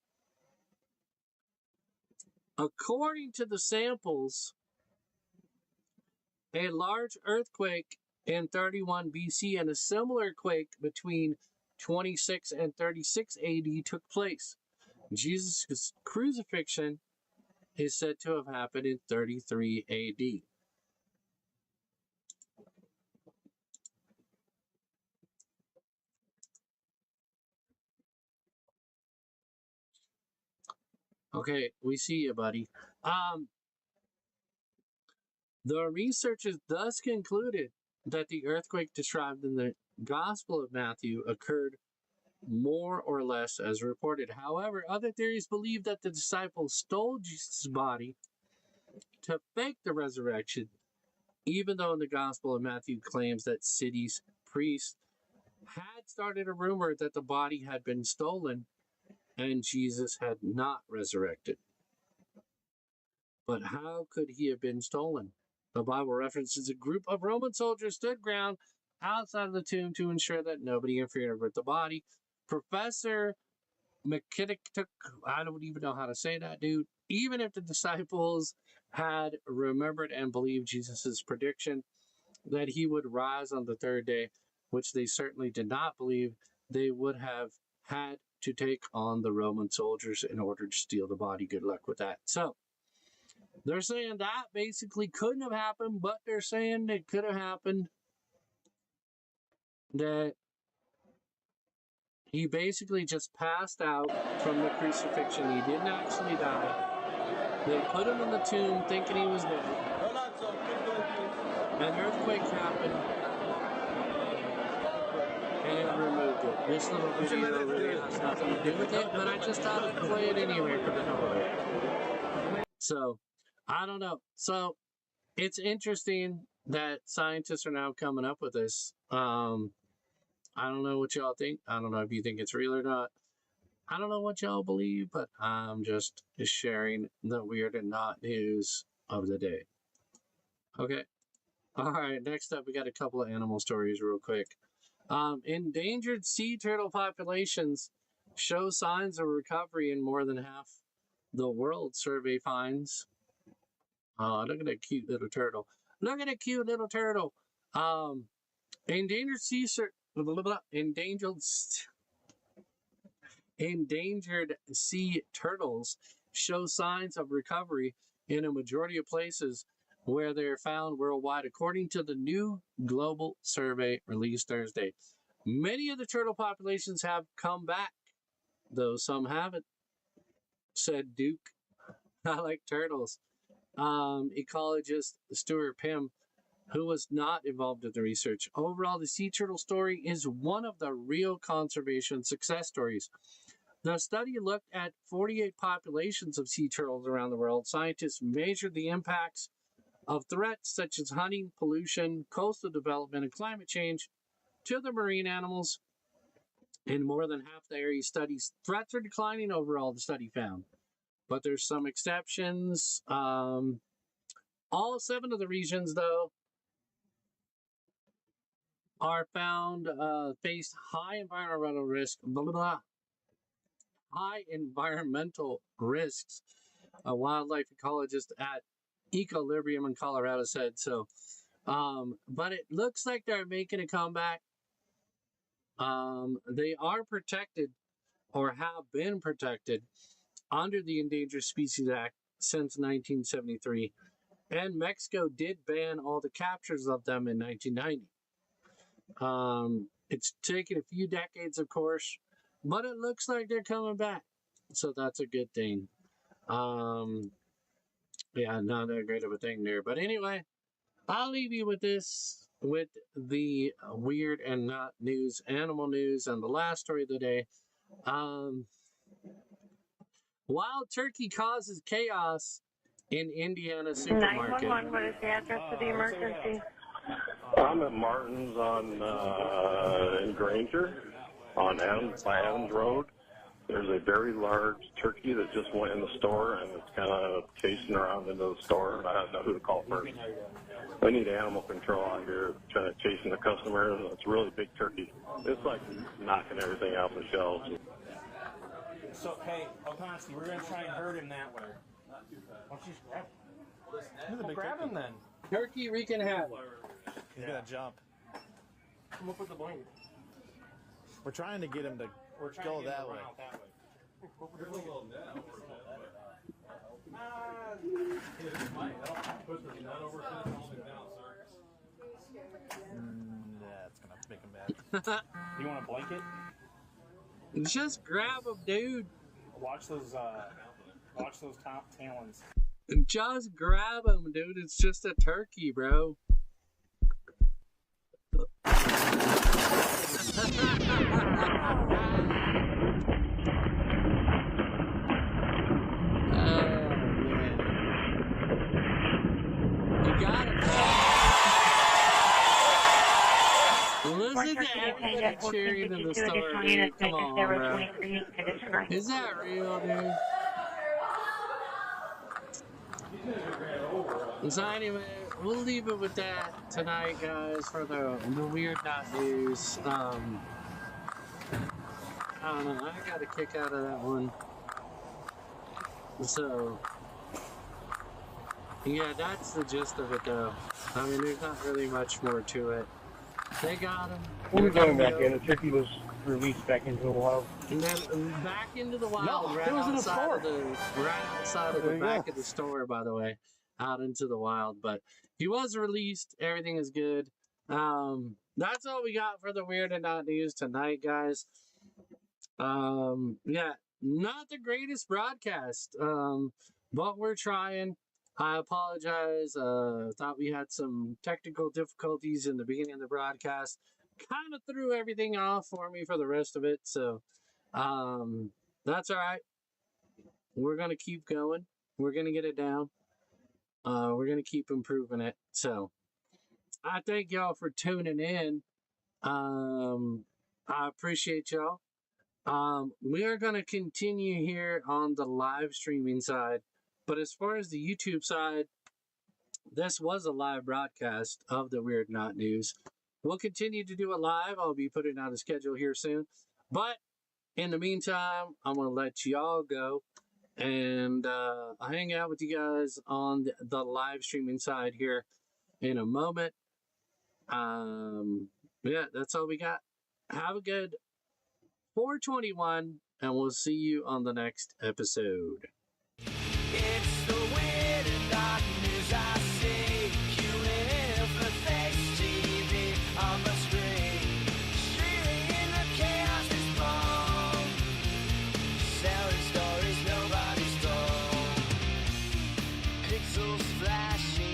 According to the samples, a large earthquake in 31 BC and a similar quake between 26 and 36 AD took place. Jesus' crucifixion is said to have happened in 33 AD. Okay, we see you, buddy. The researchers thus concluded that the earthquake described in the Gospel of Matthew occurred more or less as reported. However, other theories believe that the disciples stole Jesus' body to fake the resurrection, even though in the Gospel of Matthew claims that city's priests had started a rumor that the body had been stolen and Jesus had not resurrected. But how could he have been stolen? The Bible references a group of Roman soldiers stood ground outside of the tomb to ensure that nobody interfered with the body. Professor McKittick, I don't even know how to say that, dude. Even if the disciples had remembered and believed Jesus' prediction that he would rise on the third day, which they certainly did not believe, they would have had to take on the Roman soldiers in order to steal the body. Good luck with that. So, they're saying that basically couldn't have happened, but they're saying it could have happened. That He basically just passed out from the crucifixion. He didn't actually die. They put him in the tomb thinking he was dead. An earthquake happened and removed it. This little video really has nothing to do with it, but I just thought I'd play it anyway for the hell of it. So, I don't know. So, it's interesting that scientists are now coming up with this. I don't know what y'all think. I don't know if you think it's real or not. I don't know what y'all believe, but I'm just sharing the weird and not news of the day. Okay. All right. Next up, we got a couple of animal stories real quick. Endangered sea turtle populations show signs of recovery in more than half the world, survey finds. Oh, look at that cute little turtle. Look at that cute little turtle. Endangered sea endangered sea turtles show signs of recovery in a majority of places where they're found worldwide, according to the new global survey released Thursday. Many of the turtle populations have come back, though some haven't, said Duke. I like turtles. Ecologist Stuart Pym, who was not involved in the research. Overall, the sea turtle story is one of the real conservation success stories. The study looked at 48 populations of sea turtles around the world. Scientists measured the impacts of threats such as hunting, pollution, coastal development, and climate change to the marine animals. In more than half the area studies, threats are declining overall, the study found. But there's some exceptions. All 7 of the regions, though, are found face high environmental risk, high environmental risks. A wildlife ecologist at Equilibrium in Colorado said so. But it looks like they're making a comeback. They are protected or have been protected under the Endangered Species Act since 1973. And Mexico did ban all the captures of them in 1990. It's taken a few decades, of course, but it looks like they're coming back. So that's a good thing. Yeah, not that great of a thing there. But anyway, I'll leave you with this, with the weird and not news, animal news, and the last story of the day. Wild turkey causes chaos in Indiana supermarket. 911, what is the address of the emergency? I'm at Martin's in Granger by Adams Road. There's a very large turkey that just went in the store, and it's kind of chasing around into the store, and I don't know who to call first. We need animal control out here chasing the customers. It's a really big turkey. It's like knocking everything out the shelves. So, hey, Okonski, we're going to try and herd him that way. Why don't you just grab him? Well, grab him then. Turkey wreaking havoc. He's going to jump. Come up with the blanket. We're trying to get him to go that way. That's going to make him mad. You want a blanket? Just grab him, dude. Watch those top talons. Just grab him, dude. It's just a turkey, bro. You got it. Listen to everybody cheering in the store, dude. Come on, bro. Is that real, dude? So anyway, we'll leave it with that tonight, guys, for the weird not news. I don't know. I got a kick out of that one. So, yeah, that's the gist of it, though. I mean, there's not really much more to it. They got him. We're going back in. The turkey was released back into the wild. And then back into the wild, No, right it was in the outside store. of the back of the store, by the way, out into the wild. But he was released. Everything is good. That's all we got for the weird and not news tonight, guys. Yeah, not the greatest broadcast, but we're trying. I apologize. Thought we had some technical difficulties in the beginning of the broadcast. Kind of threw everything off for me for the rest of it. So, that's all right. We're going to keep going. We're going to get it down. We're going to keep improving it. So, I thank y'all for tuning in. I appreciate y'all. We are going to continue here on the live streaming side. But as far as the YouTube side, this was a live broadcast of the Weird Not News. We'll continue to do it live. I'll be putting out a schedule here soon. But in the meantime, I'm going to let y'all go. And I'll hang out with you guys on the live streaming side here in a moment. Yeah, that's all we got. Have a good 421, and we'll see you on the next episode. It's the Werid and Not news, I see. QNF for face TV on the screen. Streaming the chaos is born. Selling stories nobody's told. Pixels flashing.